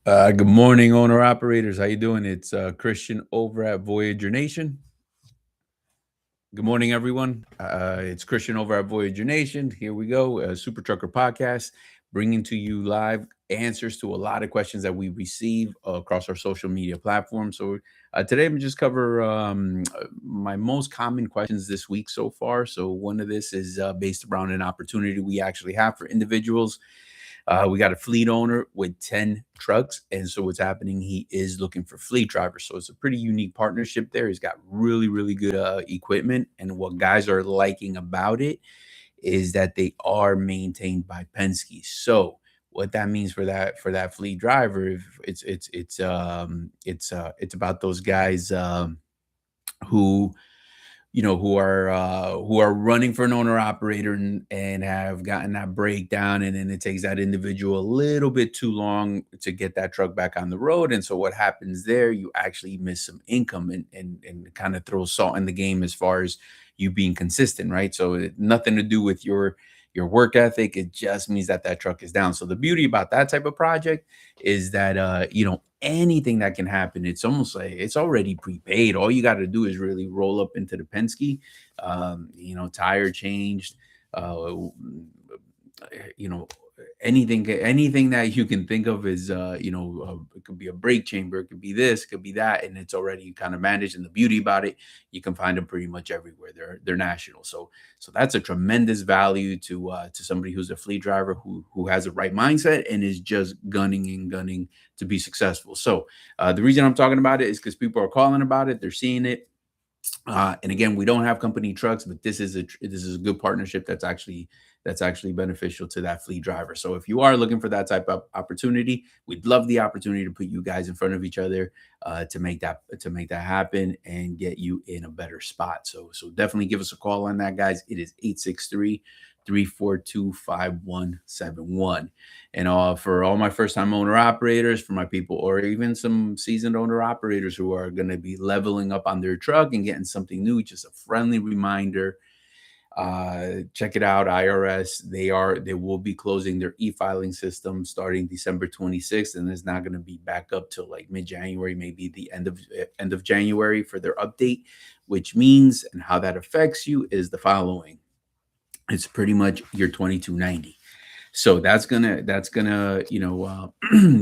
Good morning, owner operators. How you doing? It's Christian over at Voyager Nation. Good morning, everyone. It's Christian over at Voyager Nation. Here we go, Super Trucker Podcast, bringing to you live answers to a lot of questions that we receive across our social media platforms. So today, I'm gonna just cover my most common questions this week so far. So one of this is based around an opportunity we actually have for individuals. We got a fleet owner with 10 trucks. And so what's happening, he is looking for fleet drivers. So it's a pretty unique partnership there. He's got really, really good equipment. And what guys are liking about it is that they are maintained by Penske. So what that means for that fleet driver, if it's about those guys who who are running for an owner operator and have gotten that breakdown, and then it takes that individual a little bit too long to get that truck back on the road. And so what happens there, you actually miss some income and kind of throw salt in the game as far as you being consistent, right? So nothing to do with your work ethic. It just means that that truck is down. So the beauty about that type of project is that anything that can happen, it's almost like it's already prepaid. All you got to do is really roll up into the Penske, tire changed, uh, you know, anything that you can think of is, it could be a brake chamber, it could be this, it could be that, and it's already kind of managed. And the beauty about it, you can find them pretty much everywhere. They're national. So that's a tremendous value to somebody who's a fleet driver who has the right mindset and is just gunning and gunning to be successful. So the reason I'm talking about it is because people are calling about it, they're seeing it. And again, we don't have company trucks, but this is a good partnership that's actually beneficial to that fleet driver. So if you are looking for that type of opportunity, we'd love the opportunity to put you guys in front of each other to make that happen and get you in a better spot. So definitely give us a call on that, guys. It is 863-342-5171. And for all my first time owner operators, for my people, or even some seasoned owner operators who are going to be leveling up on their truck and getting something new, just a friendly reminder. Check it out, IRS. They will be closing their e-filing system starting December 26th, and it's not going to be back up till like mid-January, maybe the end of January for their update, which means, and how that affects you is the following. It's pretty much your 2290. So that's gonna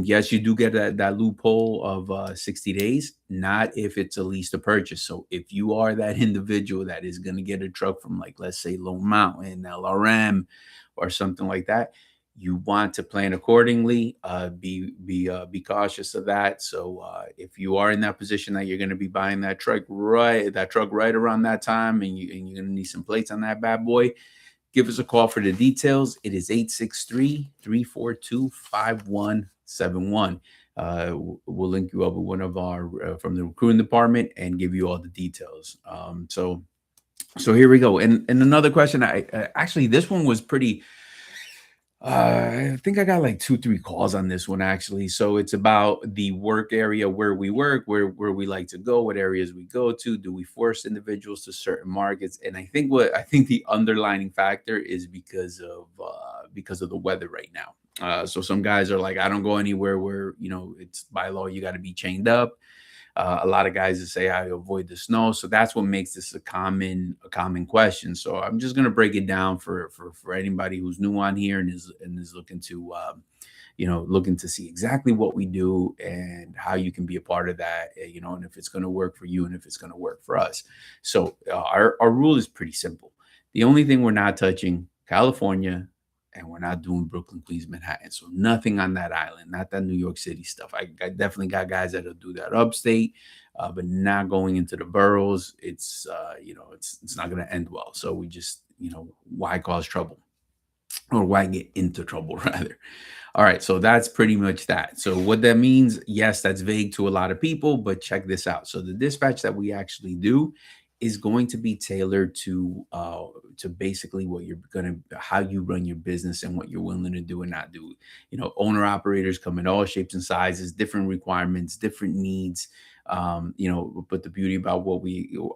yes, you do get that loophole of 60 days, not if it's a lease to purchase. So if you are that individual that is gonna get a truck from, like, let's say Lone Mountain, LRM, or something like that, you want to plan accordingly. Be cautious of that. So if you are in that position that you're going to be buying that truck right around that time, and you're going to need some plates on that bad boy, give us a call for the details. It is 863-342-5171. We'll link you up with one of our from the recruiting department and give you all the details. So here we go. And another question. Actually, this one was pretty. I think I got like 2, 3 calls on this one, actually. So it's about the work area where we work, where we like to go, what areas we go to. Do we force individuals to certain markets? And I think the underlining factor is because of the weather right now. So some guys are like, I don't go anywhere where it's by law you got to be chained up. A lot of guys that say I avoid the snow, so that's what makes this a common question. So I'm just gonna break it down for anybody who's new on here and is looking to looking to see exactly what we do and how you can be a part of that, and if it's going to work for you and if it's going to work for us. So our rule is pretty simple. The only thing we're not touching, California, and we're not doing Brooklyn, Queens, Manhattan. So nothing on that island, not that New York City stuff. I definitely got guys that'll do that upstate, but not going into the boroughs. It's not going to end well. So we just, why cause trouble, or why get into trouble rather. All right, so that's pretty much that. So what that means, yes, that's vague to a lot of people, but check this out. So the dispatch that we actually do is going to be tailored to basically what you're gonna how you run your business and what you're willing to do and not do. Owner operators come in all shapes and sizes, different requirements, different needs. But the beauty about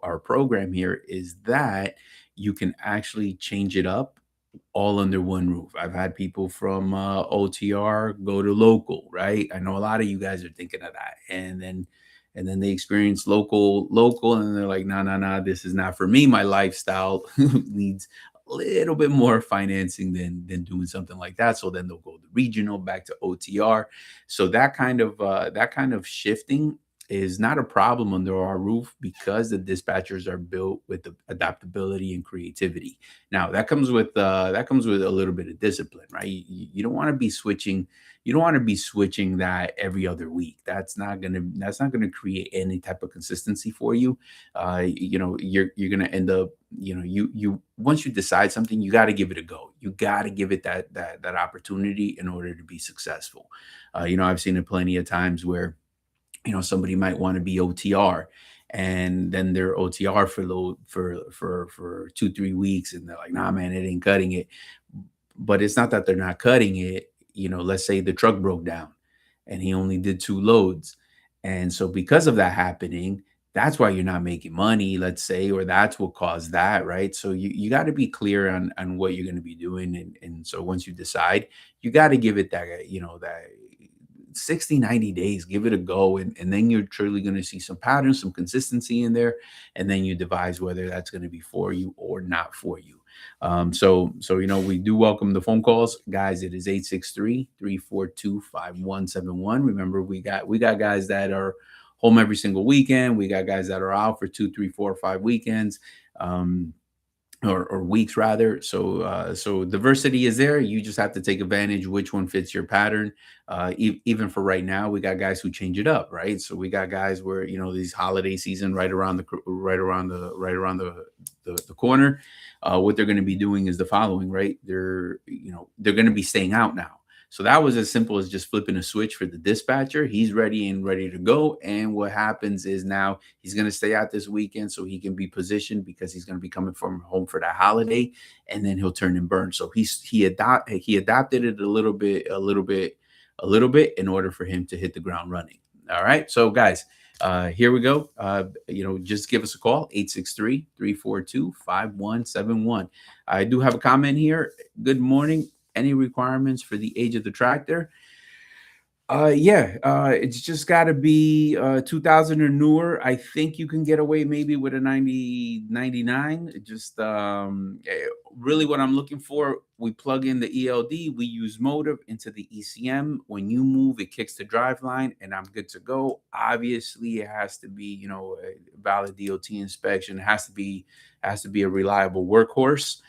our program here is that you can actually change it up all under one roof. I've had people from OTR go to local, right? I know a lot of you guys are thinking of that, and then they experience local, and they're like, no, no, no, this is not for me. My lifestyle needs a little bit more financing than doing something like that. So then they'll go to regional, back to OTR. So that kind of shifting is not a problem under our roof because the dispatchers are built with the adaptability and creativity. Now that comes with a little bit of discipline, right? You don't want to be switching. You don't want to be switching that every other week. That's not gonna create any type of consistency for you. You're gonna end up. You once you decide something, you got to give it a go. You got to give it that opportunity in order to be successful. I've seen it plenty of times where somebody might want to be OTR, and then they're OTR for 2-3 weeks, and they're like, nah, man, it ain't cutting it. But it's not that they're not cutting it. Let's say the truck broke down and he only did 2 loads. And so because of that happening, that's why you're not making money, let's say, or that's what caused that, right? So you got to be clear on what you're going to be doing. And so once you decide, you got to give it that 60-90 days, give it a go, and then you're truly going to see some patterns, some consistency in there, and then you devise whether that's going to be for you or not for you. So we do welcome the phone calls, guys. It is 863-342-5171. Remember, we got guys that are home every single weekend. We got guys that are out for 2, 3, 4, 5 weekends. Or weeks rather. So diversity is there. You just have to take advantage which one fits your pattern. Even for right now, we got guys who change it up, right? So we got guys where these holiday season right around the corner. What they're going to be doing is the following, right? They're going to be staying out now. So that was as simple as just flipping a switch for the dispatcher. He's ready to go. And what happens is now he's going to stay out this weekend so he can be positioned because he's going to be coming from home for that holiday, and then he'll turn and burn. So he adapted it a little bit in order for him to hit the ground running. All right. So guys, here we go. Just give us a call, 863-342-5171. I do have a comment here. Good morning. Any requirements for the age of the tractor? Yeah, it's just got to be 2000 or newer. I think you can get away maybe with a 99. Just really what I'm looking for, we plug in the ELD, we use motive into the ECM. When you move, it kicks the drive line, and I'm good to go. Obviously, it has to be, a valid DOT inspection. It has to be a reliable workhorse.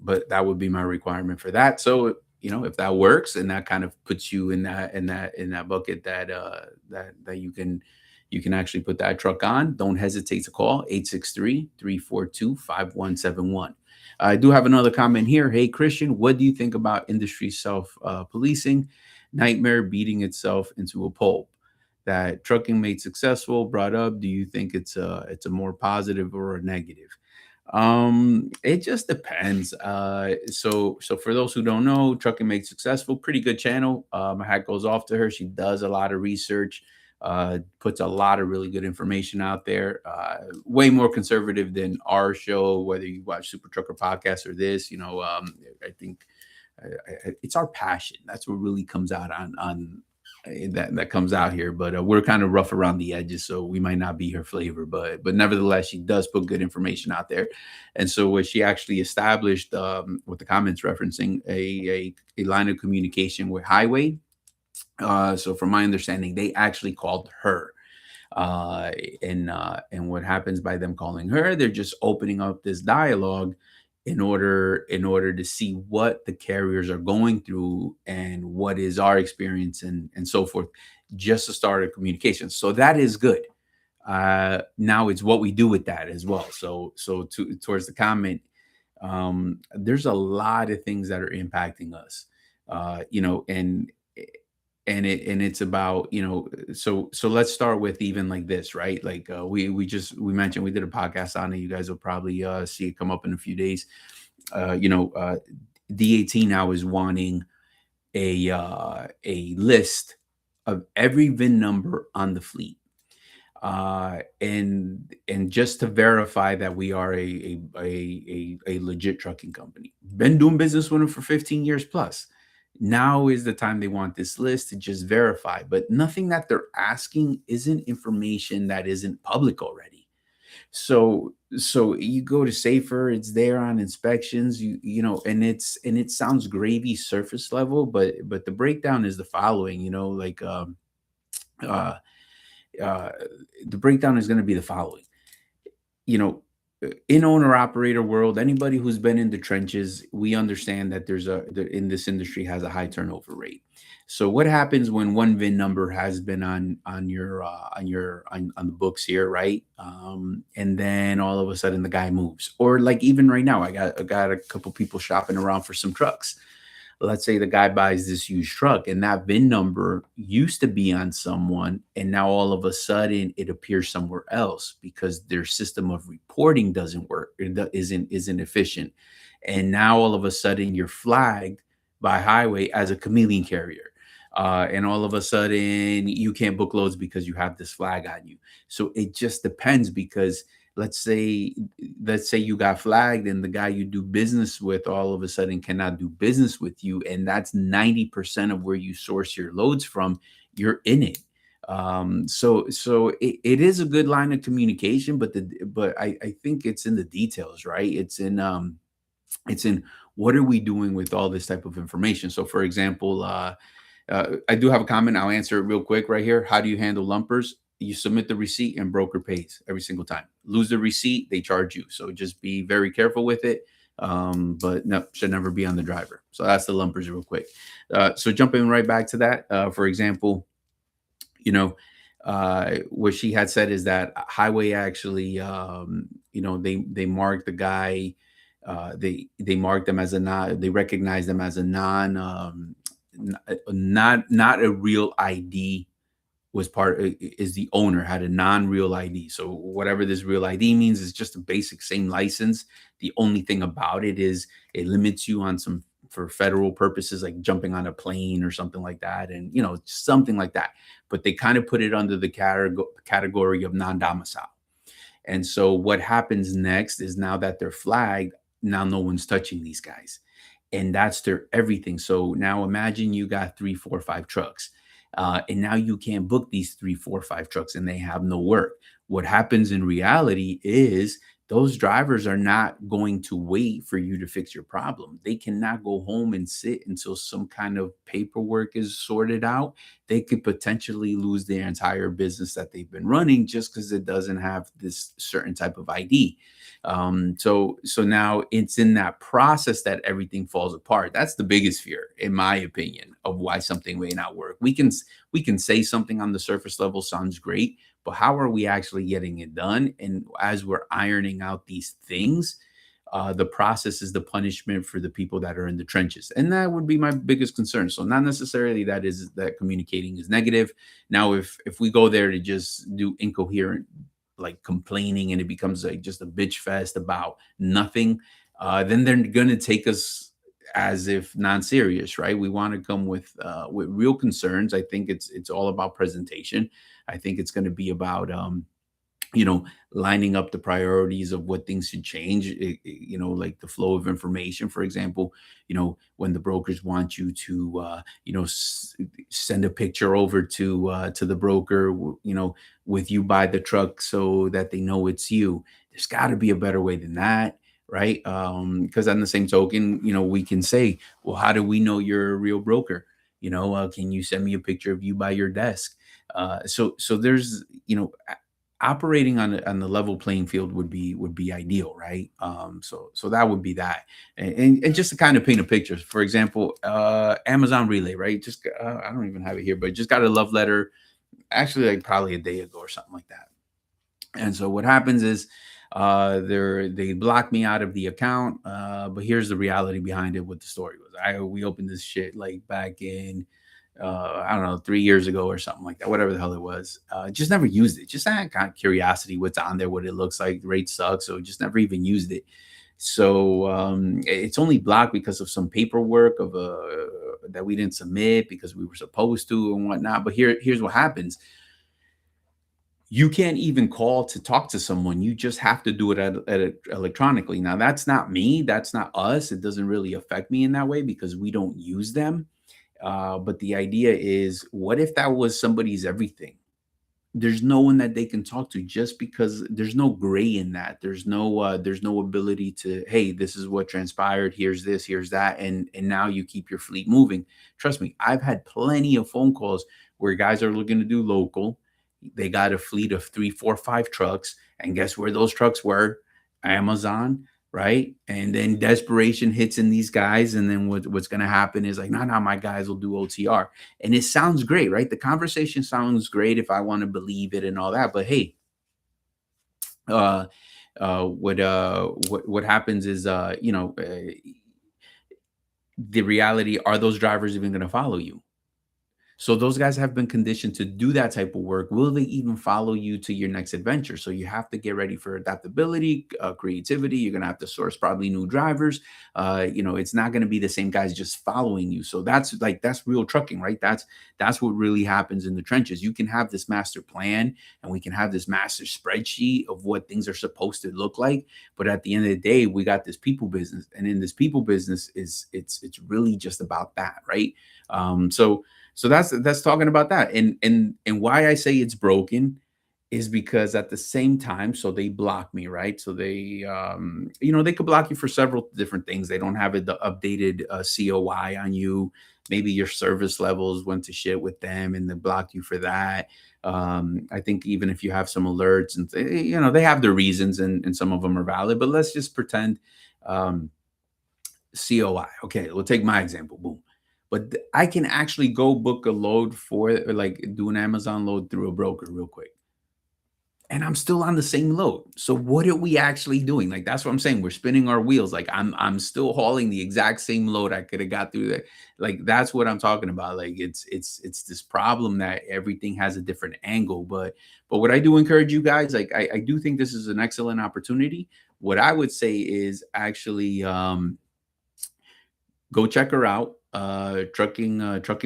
But that would be my requirement for that. So if that works, and that kind of puts you in that bucket that you can actually put that truck on, don't hesitate to call 863-342-5171. I do have another comment here. Hey Christian, what do you think about industry self policing nightmare beating itself into a pulp? That trucking made successful brought up. Do you think it's a more positive or a negative? It just depends. So for those who don't know, Trucking Made Successful, pretty good channel. My hat goes off to her. She does a lot of research, puts a lot of really good information out there. Way more conservative than our show, whether you watch Super Trucker Podcast or this. I think it's our passion. That's what really comes out on that comes out here. But we're kind of rough around the edges, so we might not be her flavor. But nevertheless, she does put good information out there. And so what she actually established, with the comments referencing a line of communication with Highway. So from my understanding, they actually called her. And what happens by them calling her, they're just opening up this dialogue in order to see what the carriers are going through and what is our experience and so forth, just to start a communication. So that is good. Now it's what we do with that as well. Towards the comment, there's a lot of things that are impacting us, and it's about, so let's start with even like this, right? Like we mentioned, we did a podcast on it. You guys will probably see it come up in a few days. DAT now is wanting a list of every VIN number on the fleet. And just to verify that we are a legit trucking company. Been doing business with them for 15 years plus. Now is the time they want this list to just verify, but nothing that they're asking isn't information that isn't public already. So you go to Safer, it's there on inspections, and it sounds gravy surface level, but the breakdown is the following, uh, uh, the breakdown is going to be the following. you know in owner operator world, anybody who's been in the trenches, we understand that in this industry has a high turnover rate. So what happens when one VIN number has been on the books here, right? And then all of a sudden the guy moves, or like even right now, I got a couple people shopping around for some trucks. Let's say the guy buys this used truck and that VIN number used to be on someone, and now all of a sudden it appears somewhere else because their system of reporting doesn't work, isn't efficient. And now all of a sudden you're flagged by highway as a chameleon carrier. And all of a sudden you can't book loads because you have this flag on you. So it just depends, because let's say let's say you got flagged and the guy you do business with all of a sudden cannot do business with you, and that's 90% of where you source your loads from. You're in it. So it is a good line of communication, but I think it's in the details, right? It's in what are we doing with all this type of information. So for example, I do have a comment. I'll answer it real quick right here. How do you handle lumpers? You submit the receipt and broker pays every single time. Lose the receipt, they charge you. So just be very careful with it. But no, should never be on the driver. So that's the lumpers real quick. So jumping right back to that, for example, you know, what she had said is that highway actually, they marked the guy, they marked them as a non, they recognize them as a non, not a real ID. Was part is the owner had a non-real ID. So whatever this real ID means is just a basic same license. The only thing about it is it limits you on some for federal purposes, like jumping on a plane or something like that, and something like that. But they kind of put it under the category of non-domicile. And so what happens next is, now that they're flagged, now no one's touching these guys. And that's their everything. So now imagine you got three, four, five trucks. And now you can't book these three, four, five trucks and they have no work. What happens in reality is those drivers are not going to wait for you to fix your problem. They cannot go home and sit until some kind of paperwork is sorted out. They could potentially lose their entire business that they've been running just because it doesn't have this certain type of ID. So now it's in that process that everything falls apart. That's the biggest fear, in my opinion, of why something may not work. We can say something on the surface level sounds great, but how are we actually getting it done? And as we're ironing out these things, the process is the punishment for the people that are in the trenches, and that would be my biggest concern. So not necessarily that communicating is negative. Now, if we go there to just do incoherent, like complaining, and it becomes like just a bitch fest about nothing, then they're gonna take us as if non-serious, right? We want to come with real concerns. I think it's all about presentation. I think it's going to be about lining up the priorities of what things should change. Like the flow of information, for example. When the brokers want you to send a picture over to the broker, with you by the truck, so that they know it's you. There's got to be a better way than that, right? Because on the same token, we can say, well, how do we know you're a real broker? Can you send me a picture of you by your desk? So there's operating on the level playing field would be ideal, right? So that would be that. And just to kind of paint a picture, for example, Amazon Relay, right? Just I don't even have it here, but just got a love letter, actually, like probably a day ago or something like that. And so what happens is, they block me out of the account. But here's the reality behind it. What the story was, we opened this shit like back in, I don't know, 3 years ago or something like that, whatever the hell it was. Just never used it. Just had kind of curiosity what's on there, what it looks like. The rate sucks, so just never even used it. So it's only blocked because of some paperwork of that we didn't submit because we were supposed to and whatnot. But here's what happens. You can't even call to talk to someone. You just have to do it electronically. Now, that's not me. That's not us. It doesn't really affect me in that way because we don't use them. But the idea is, what if that was somebody's everything? There's no one that they can talk to just because there's no gray in that. There's no ability to, hey, this is what transpired, here's this, here's that, and now you keep your fleet moving. Trust me, I've had plenty of phone calls where guys are looking to do local. They got a fleet of 3, 4, 5 trucks, and guess where those trucks were? Amazon, right? And then desperation hits in these guys, and then what's going to happen is like, no, no, my guys will do OTR, and it sounds great, right? The conversation sounds great if I want to believe it and all that, but hey, uh, what happens is, the reality, are those drivers even going to follow you? So those guys have been conditioned to do that type of work. Will they even follow you to your next adventure? So you have to get ready for adaptability, creativity. You're going to have to source probably new drivers. It's not going to be the same guys just following you. So that's real trucking, right? That's what really happens in the trenches. You can have this master plan and we can have this master spreadsheet of what things are supposed to look like. But at the end of the day, we got this people business, and in this people business it's really just about that, right? So that's talking about that. And why I say it's broken is because at the same time, so they block me, right? So they could block you for several different things. They don't have the updated COI on you. Maybe your service levels went to shit with them and they block you for that. I think even if you have some alerts and they have their reasons, and some of them are valid, but let's just pretend um, COI. Okay, we'll take my example. Boom. But I can actually go book a load for it, or like do an Amazon load through a broker real quick. And I'm still on the same load. So what are we actually doing? Like that's what I'm saying. We're spinning our wheels. Like I'm still hauling the exact same load I could have got through there. Like that's what I'm talking about. Like it's this problem that everything has a different angle. But what I do encourage you guys, like I do think this is an excellent opportunity. What I would say is actually go check her out. Trucking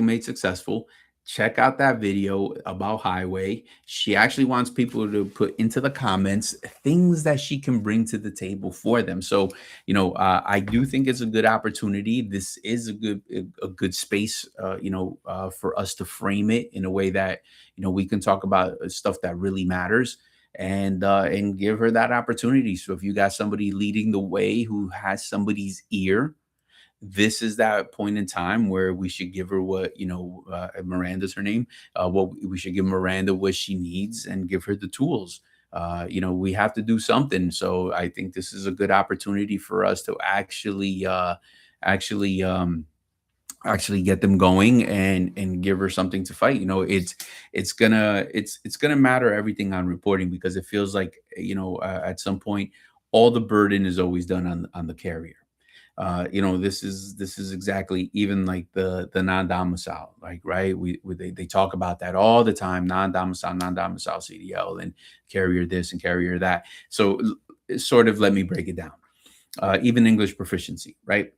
Made Successful. Check out that video about highway. She actually wants people to put into the comments things that she can bring to the table for them. So, I do think it's a good opportunity. This is a good space, for us to frame it in a way that we can talk about stuff that really matters, and give her that opportunity. So if you got somebody leading the way who has somebody's ear, this is that point in time where we should give her what, Miranda's her name. What we should give Miranda what she needs and give her the tools. We have to do something. So I think this is a good opportunity for us to actually actually get them going and give her something to fight. It's gonna matter everything on reporting, because it feels like, at some point all the burden is always done on the carrier. This is exactly, even like the non-domicile, like, right, they talk about that all the time: non-domicile CDL, and carrier this and carrier that. So sort of, let me break it down. Even English proficiency, right?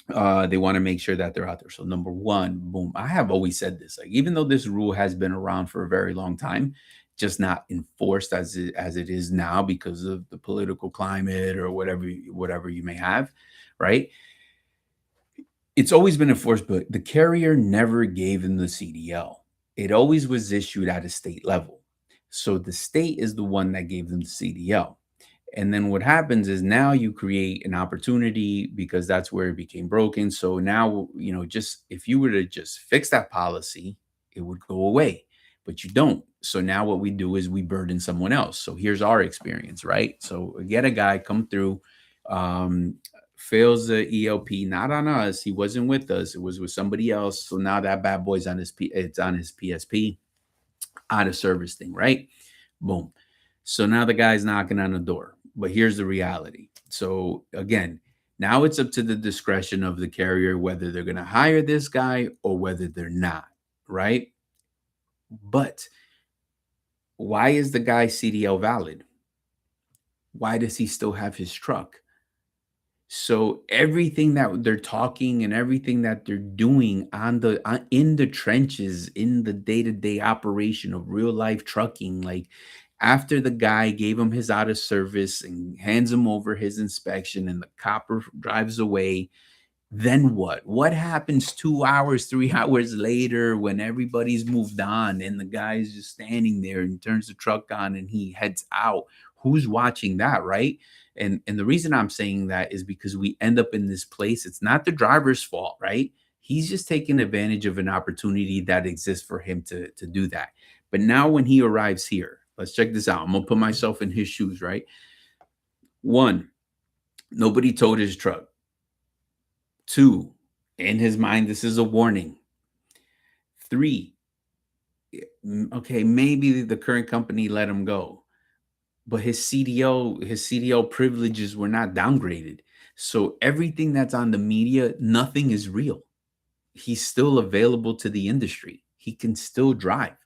They want to make sure that they're out there. So number one, boom, I have always said this, like, even though this rule has been around for a very long time, just not enforced as it is now because of the political climate or whatever you may have, right? It's always been enforced, but the carrier never gave them the CDL. It always was issued at a state level. So the state is the one that gave them the CDL. And then what happens is, now you create an opportunity because that's where it became broken. So now, just if you were to just fix that policy, it would go away, but you don't. So now what we do is we burden someone else. So here's our experience, right? So get a guy come through, um, fails the ELP, not on us. He wasn't with us. It was with somebody else. So now that bad boy's on it's on his PSP, out of service thing, right? Boom. So now the guy's knocking on the door. But here's the reality. So again, now it's up to the discretion of the carrier whether they're going to hire this guy or whether they're not, right? But why is the guy CDL valid? Why does he still have his truck? So everything that they're talking and everything that they're doing on the in the trenches, in the day-to-day operation of real life trucking, like after the guy gave him his out of service and hands him over his inspection and the copper drives away, then what? What happens 2 hours, 3 hours later when everybody's moved on and the guy's just standing there and turns the truck on and he heads out? Who's watching that, right? And the reason I'm saying that is because we end up in this place. It's not the driver's fault, right? He's just taking advantage of an opportunity that exists for him to do that. But now when he arrives here, let's check this out. I'm gonna put myself in his shoes, right? One, nobody towed his truck. Two, in his mind, this is a warning. Three, okay, maybe the current company let him go, but his CDO privileges were not downgraded. So everything that's on the media, nothing is real. He's still available to the industry. He can still drive.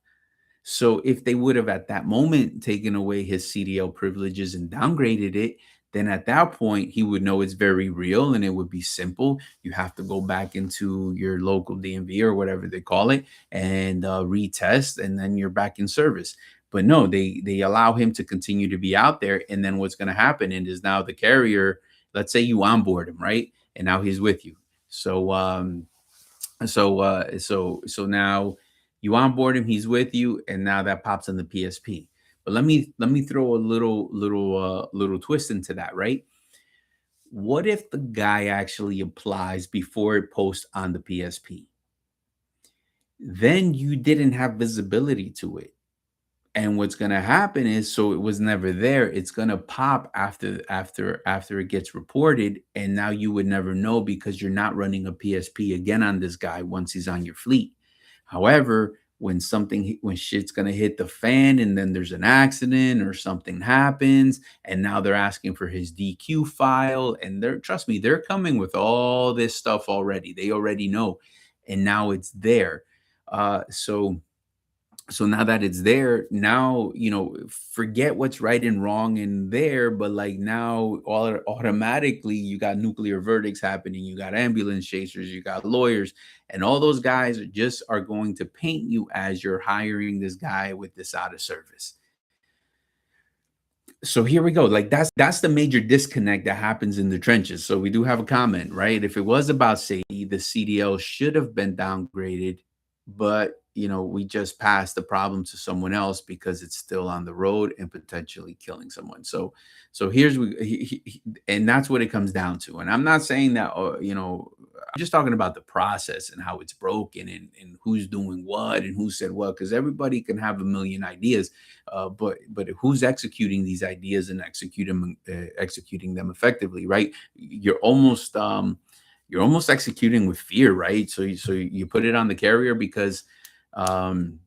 So if they would have at that moment taken away his CDL privileges and downgraded it, then at that point he would know it's very real and it would be simple. You have to go back into your local DMV or whatever they call it and retest, and then you're back in service. But no, they allow him to continue to be out there, and then what's going to happen is now the carrier. Let's say you onboard him, right, and now he's with you. So so now you onboard him, he's with you, and now that pops on the PSP. But let me throw a little twist into that, right? What if the guy actually applies before it posts on the PSP? Then you didn't have visibility to it. And what's going to happen is, so it was never there, it's going to pop after it gets reported, and now you would never know because you're not running a PSP again on this guy once he's on your fleet. However, when shit's going to hit the fan and then there's an accident or something happens and now they're asking for his DQ file, and they're, trust me, they're coming with all this stuff already. They already know, and now it's there. So now that it's there, now forget what's right and wrong in there, but like now all automatically you got nuclear verdicts happening, you got ambulance chasers, you got lawyers, and all those guys are going to paint you as you're hiring this guy with this out of service. So here we go. Like that's the major disconnect that happens in the trenches. So we do have a comment, right? If it was about safety, the CDL should have been downgraded, but we just passed the problem to someone else because it's still on the road and potentially killing someone. So and that's what it comes down to. And I'm not saying that, I'm just talking about the process and how it's broken and who's doing what and who said what, because everybody can have a million ideas, but who's executing these ideas and executing them effectively, right? You're almost executing with fear, right? So you put it on the carrier um,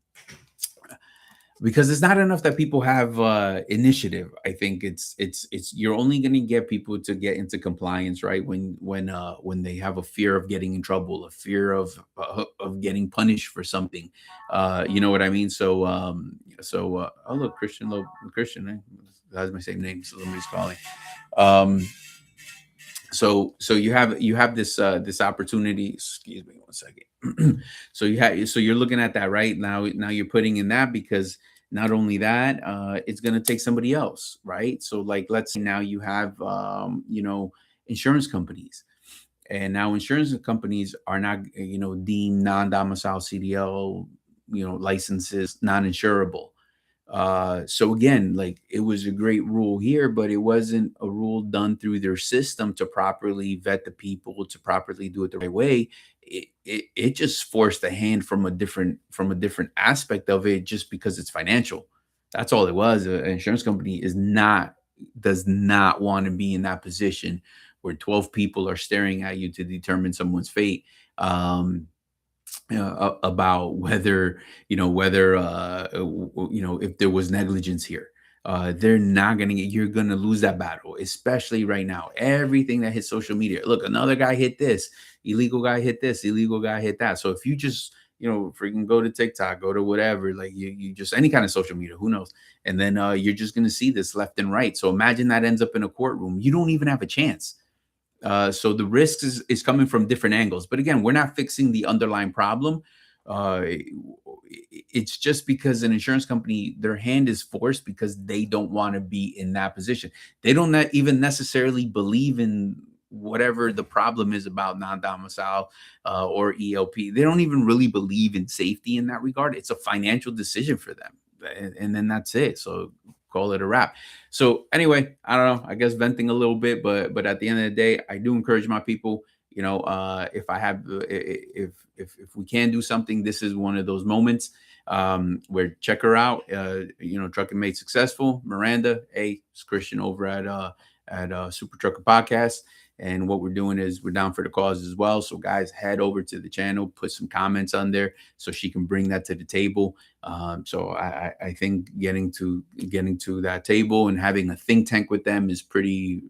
because it's not enough that people have initiative. I think it's you're only going to get people to get into compliance, right, when they have a fear of getting in trouble, a fear of getting punished for something. You know what I mean? Oh look, Christian, that's my same name. So somebody's calling. Um, so you have this opportunity. Excuse me one second. So you're looking at that right now you're putting in that because not only that, it's going to take somebody else, right? So like let's say now you have insurance companies, and now insurance companies are not deemed non-domicile CDL licenses non-insurable. So again, like it was a great rule here, but it wasn't a rule done through their system to properly vet the people, to properly do it the right way. It just forced the hand from a different aspect of it, just because it's financial. That's all it was. An insurance company does not want to be in that position where 12 people are staring at you to determine someone's fate. About whether if there was negligence here. They're not going to get, you're going to lose that battle, especially right now. Everything that hits social media, look, another guy hit this, illegal guy hit this, illegal guy hit that. So if you just freaking go to TikTok, go to whatever, like you just any kind of social media, who knows, and then you're just going to see this left and right. So imagine that ends up in a courtroom, you don't even have a chance. So the risk is coming from different angles. But again, we're not fixing the underlying problem. Uh, it's just because an insurance company, their hand is forced because they don't want to be in that position. They don't even necessarily believe in whatever the problem is about non-domicile or ELP. They don't even really believe in safety in that regard. It's a financial decision for them, and then that's it. So call it a wrap. So anyway, I don't know. I guess venting a little bit, but at the end of the day, I do encourage my people. If I have, if we can do something, this is one of those moments where check her out. Trucking Made Successful. Miranda, it's Christian over at Super Trucker Podcast. And what we're doing is we're down for the cause as well. So guys, head over to the channel, put some comments on there so she can bring that to the table. So I think getting to that table and having a think tank with them is pretty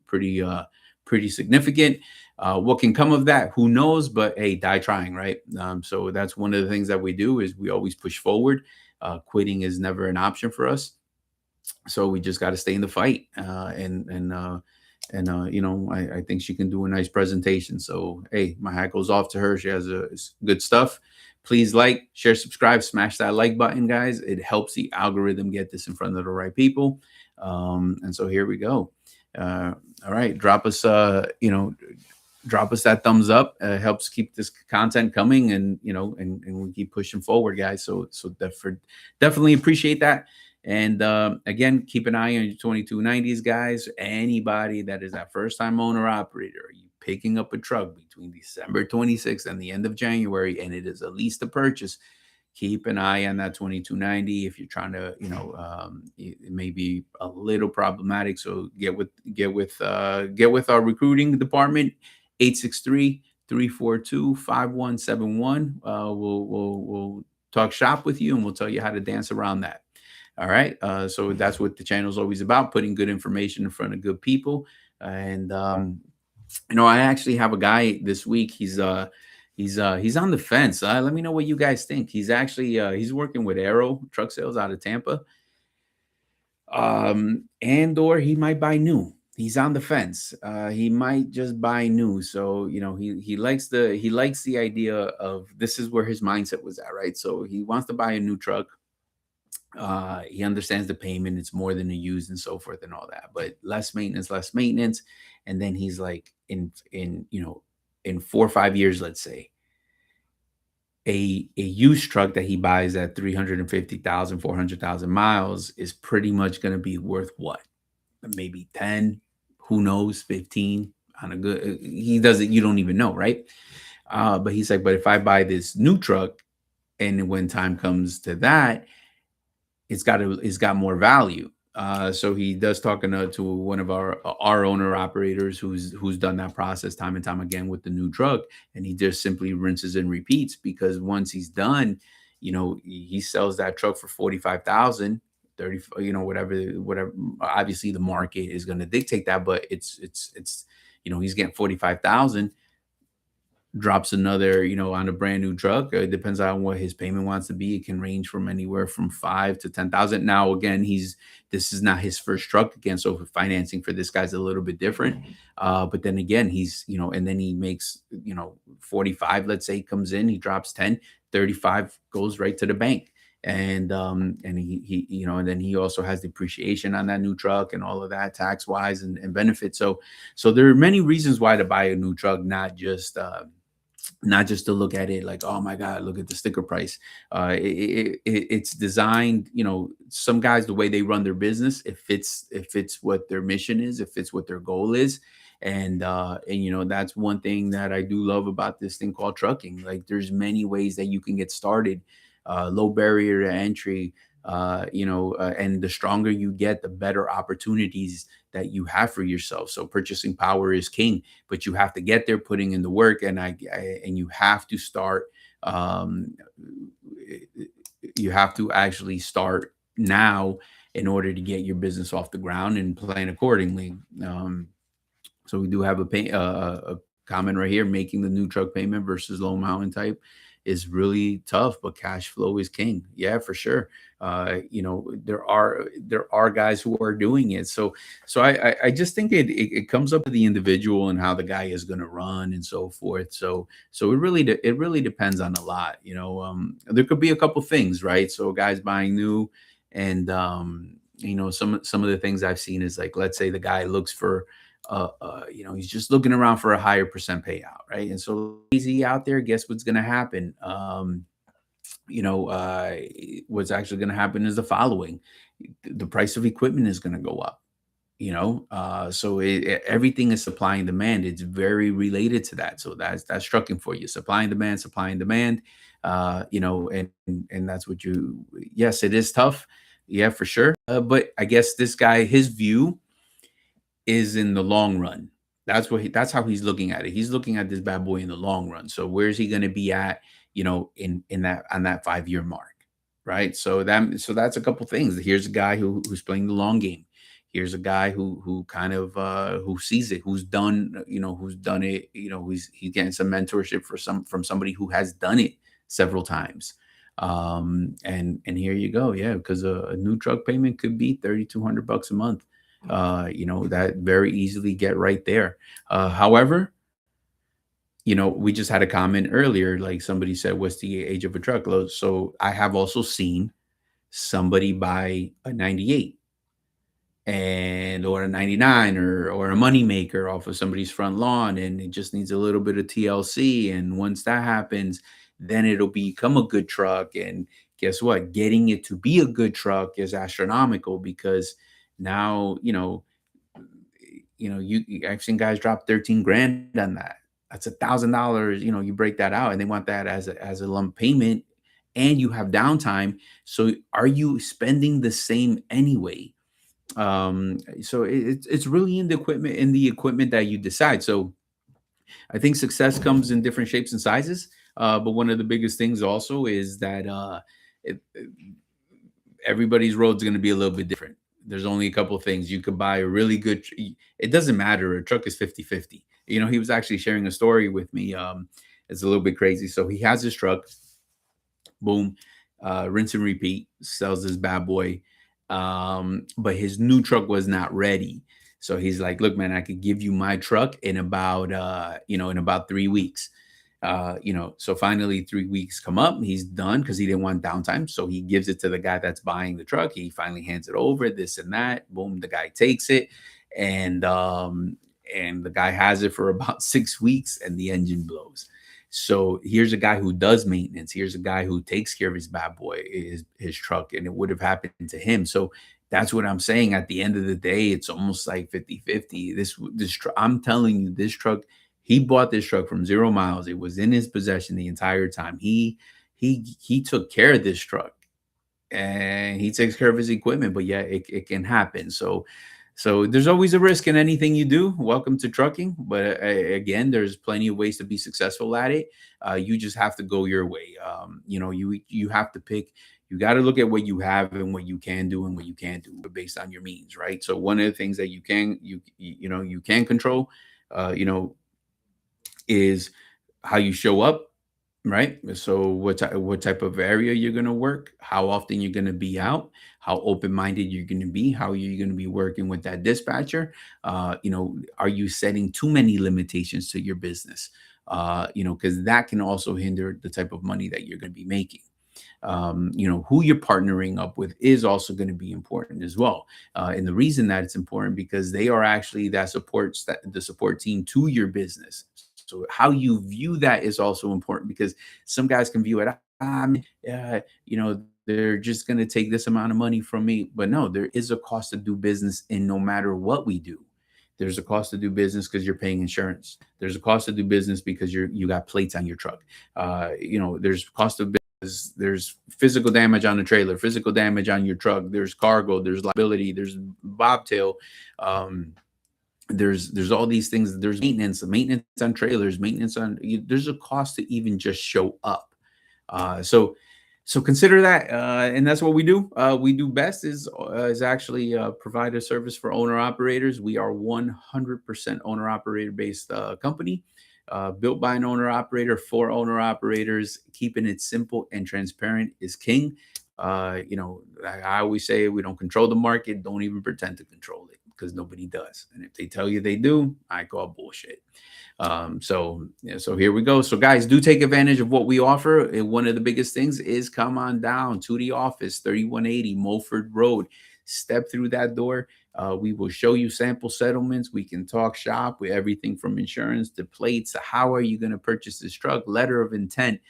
significant. What can come of that? Who knows? But hey, die trying, right? So that's one of the things that we do is we always push forward. Quitting is never an option for us. So we just got to stay in the fight. I think she can do a nice presentation. So, hey, my hat goes off to her. She has good stuff. Please like, share, subscribe, smash that like button, guys. It helps the algorithm get this in front of the right people. And so here we go. All right, drop us that thumbs up. Helps keep this content coming, and we keep pushing forward, guys. So definitely appreciate that. And again, keep an eye on your 2290s, guys. Anybody that is that first-time owner operator, are you picking up a truck between December 26th and the end of January, and it is a lease to purchase, keep an eye on that 2290. If you're trying to, it may be a little problematic. So get with our recruiting department, 863-342-5171. We'll talk shop with you, and we'll tell you how to dance around that. All right. So that's what the channel is always about, putting good information in front of good people. And, I actually have a guy this week. He's on the fence. Let me know what you guys think. He's actually, he's working with Aero Truck Sales out of Tampa. Or he might buy new. He's on the fence. He might just buy new. So, he likes the idea of, this is where his mindset was at, right? So he wants to buy a new truck. He understands the payment, it's more than a used and so forth and all that, but less maintenance. And then he's like, in 4 or 5 years, let's say, a used truck that he buys at 350,000, 400,000 miles is pretty much going to be worth what? Maybe 10, who knows, 15 on a good, he doesn't, you don't even know, right? But he's like, but if I buy this new truck, and when time comes to that, it's got more value. So he does talking to one of our owner operators who's done that process time and time again with the new truck, and he just simply rinses and repeats, because once he's done, he sells that truck for 45,000, 30, whatever. Obviously, the market is going to dictate that, but it's he's getting 45,000. Drops another, on a brand new truck. It depends on what his payment wants to be. It can range from anywhere from 5 to 10,000. Now, again, this is not his first truck again, so financing for this guy's a little bit different. But then again, he's, and then he makes, 45, let's say, comes in, he drops 10, 35 goes right to the bank. And he and then he also has depreciation on that new truck and all of that, tax wise and benefits. So there are many reasons why to buy a new truck, not just to look at it like, oh my God, look at the sticker price. It's designed, some guys, the way they run their business, it fits what their mission is, it fits what their goal is. And that's one thing that I do love about this thing called trucking. Like, there's many ways that you can get started, low barrier to entry, and the stronger you get, the better opportunities that you have for yourself. So purchasing power is king, but you have to get there, putting in the work, and you have to start. You have to actually start now in order to get your business off the ground and plan accordingly. So we do have a comment right here: making the new truck payment versus low mountain type. is really tough, but cash flow is king. Yeah, for sure. There are guys who are doing it. So I just think it comes up to the individual and how the guy is going to run and so forth. So it really depends on a lot. There could be a couple things, right? So guys buying new, and some of the things I've seen is, like, let's say the guy looks for he's just looking around for a higher percent payout, right? And so easy out there, guess what's going to happen? You know, uh, what's actually going to happen is the following: the price of equipment is going to go up. Everything is supply and demand. It's very related to that. So that's trucking for you: supply and demand, supply and demand. And that's what you. Yes, it is tough. Yeah, for sure. But I guess this guy, his view is in the long run. That's how he's looking at it. He's looking at this bad boy in the long run. So where's he going to be at, in that on that 5-year mark, right? So that's a couple things. Here's a guy who's playing the long game. Here's a guy who kind of who sees it, who's done it, he's getting some mentorship from somebody who has done it several times. And here you go. Yeah, because a new truck payment could be $3,200 a month. That very easily get right there. However, we just had a comment earlier, like somebody said, what's the age of a truckload? So I have also seen somebody buy a 98 and or a 99, or a money maker off of somebody's front lawn, and it just needs a little bit of TLC. And once that happens, then it'll become a good truck. And guess what? Getting it to be a good truck is astronomical, because now, I've seen guys drop 13 grand on that. That's $1,000. You break that out, and they want that as a lump payment, and you have downtime. So are you spending the same anyway? It's really in the equipment that you decide. So I think success comes in different shapes and sizes. But one of the biggest things also is that it, everybody's road's going to be a little bit different. There's only a couple of things. You could buy a really good it doesn't matter. A truck is 50-50. He was actually sharing a story with me. It's a little bit crazy. So he has his truck, boom, rinse and repeat, sells this bad boy. But his new truck was not ready. So he's like, look, man, I could give you my truck in about 3 weeks. So finally 3 weeks come up, he's done, because he didn't want downtime. So he gives it to the guy that's buying the truck. He finally hands it over, this and that. Boom, the guy takes it, and the guy has it for about 6 weeks, and the engine blows. So here's a guy who does maintenance. Here's a guy who takes care of his bad boy, his truck, and it would have happened to him. So that's what I'm saying. At the end of the day, it's almost like 50-50. I'm telling you, this truck, he bought this truck from 0 miles. It was in his possession the entire time. He took care of this truck, and he takes care of his equipment. But yeah, it can happen. So there's always a risk in anything you do. Welcome to trucking. But again, there's plenty of ways to be successful at it. You just have to go your way. You have to pick. You got to look at what you have and what you can do and what you can't do based on your means, right? So one of the things that you can control, is how you show up, right? So what type of area you're going to work, how often you're going to be out, how open-minded you're going to be, how you're going to be working with that dispatcher. Are you setting too many limitations to your business? Because that can also hinder the type of money that you're going to be making. Who you're partnering up with is also going to be important as well. And the reason that it's important, because they are actually the support team to your business. So how you view that is also important, because some guys can view it, they're just going to take this amount of money from me. But no, there is a cost to do business, and no matter what we do, there's a cost to do business because you're paying insurance. There's a cost to do business because you got plates on your truck. There's cost of business. There's physical damage on the trailer, physical damage on your truck. There's cargo. There's liability. There's bobtail. There's all these things. There's maintenance on trailers, there's a cost to even just show up. So consider that, and that's what we do. We do best is actually provide a service for owner operators. We are 100% owner operator based company. built by an owner operator for owner operators. Keeping it simple and transparent is king. I always say we don't control the market. Don't even pretend to control it because nobody does. And if they tell you they do, I call bullshit. So here we go. So guys, do take advantage of what we offer. And one of the biggest things is come on down to the office, 3180 Mulford Road. Step through that door. We will show you sample settlements. We can talk shop with everything from insurance to plates. How are you going to purchase this truck? Letter of intent,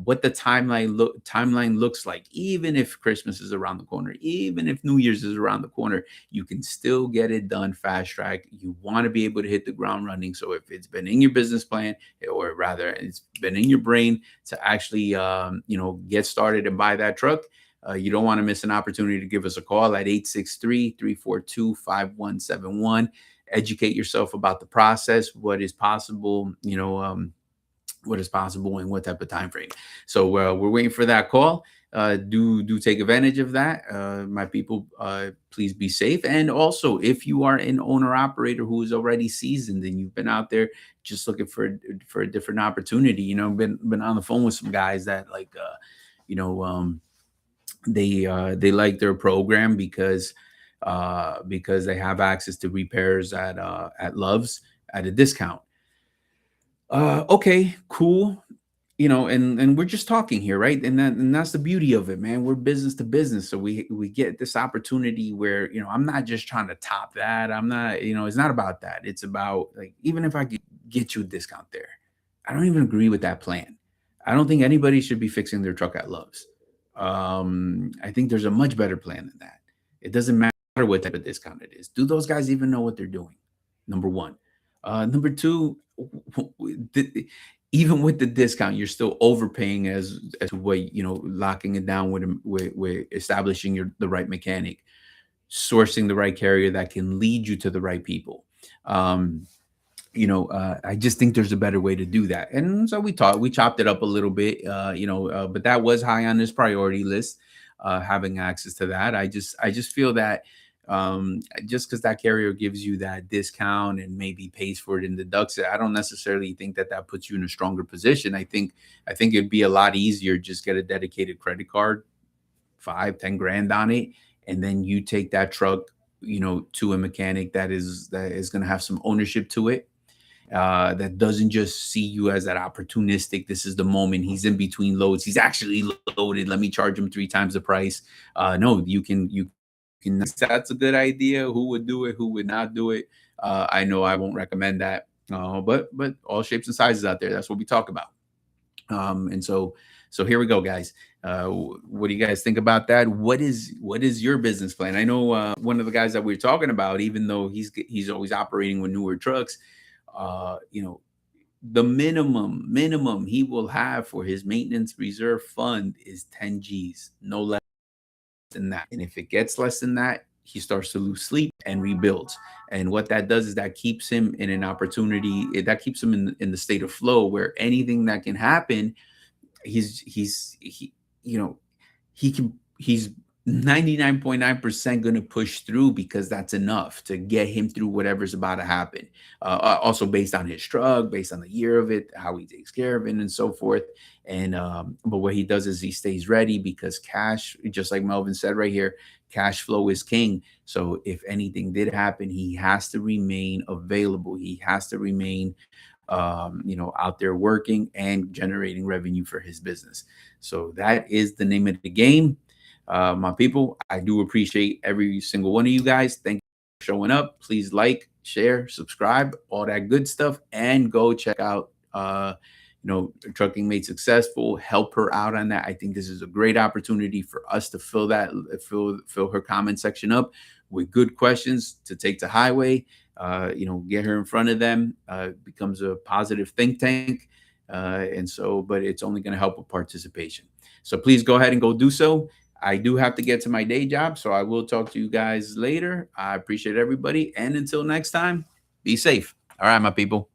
what the timeline looks like. Even if Christmas is around the corner, even if New Year's is around the corner, you can still get it done fast track. You want to be able to hit the ground running. So if it's been in your business plan, or rather it's been in your brain to actually get started and buy that truck, you don't want to miss an opportunity to give us a call at 863-342-5171. Educate yourself about the process, what is possible, what is possible and what type of time frame. So we're waiting for that call. Do take advantage of that, my people. Please be safe. And also, if you are an owner operator who is already seasoned and you've been out there just looking for a different opportunity, been on the phone with some guys that they like their program because they have access to repairs at Love's at a discount. Okay, cool. And we're just talking here, right? And that's the beauty of it, man. We're business to business. So we get this opportunity where, I'm not just trying to top that. I'm not, it's not about that. It's about, like, even if I could get you a discount there, I don't even agree with that plan. I don't think anybody should be fixing their truck at Love's. I think there's a much better plan than that. It doesn't matter what type of discount it is. Do those guys even know what they're doing? Number one. Number two, even with the discount, you're still overpaying as to what, locking it down with establishing the right mechanic, sourcing the right carrier that can lead you to the right people. I just think there's a better way to do that. And so we chopped it up a little bit, but that was high on his priority list, having access to that. I just feel that just because that carrier gives you that discount and maybe pays for it and deducts it, I don't necessarily think that puts you in a stronger position. I think it'd be a lot easier. Just get a dedicated credit card, 5-10 grand on it, and then you take that truck, to a mechanic that is going to have some ownership to it. That doesn't just see you as that opportunistic. This is the moment he's in between loads. He's actually loaded. Let me charge him 3 times the price. No, you can. That's a good idea. Who would do it? Who would not do it? I know I won't recommend that. But all shapes and sizes out there. That's what we talk about. And so here we go, guys. What do you guys think about that? What is your business plan? I know one of the guys that we're talking about, even though he's always operating with newer trucks, the minimum he will have for his maintenance reserve fund is 10 G's, no less than that. And if it gets less than that, he starts to lose sleep and rebuilds. And what that does is that keeps him in an opportunity, that keeps him in the state of flow where anything that can happen, he's 99.9% going to push through, because that's enough to get him through whatever's about to happen. Also based on his truck, based on the year of it, how he takes care of it, and so forth. And but what he does is he stays ready, because cash, just like Melvin said right here, cash flow is king. So if anything did happen, he has to remain available. He has to remain out there working and generating revenue for his business. So that is the name of the game. My people, I do appreciate every single one of you guys. Thank you for showing up. Please like, share, subscribe, all that good stuff, and go check out Trucking Made Successful. Help her out on that. I think this is a great opportunity for us to fill her comment section up with good questions to take to highway. Get her in front of them. Becomes a positive think tank. But it's only going to help with participation. So please go ahead and go do so. I do have to get to my day job, so I will talk to you guys later. I appreciate everybody. And until next time, be safe. All right, my people.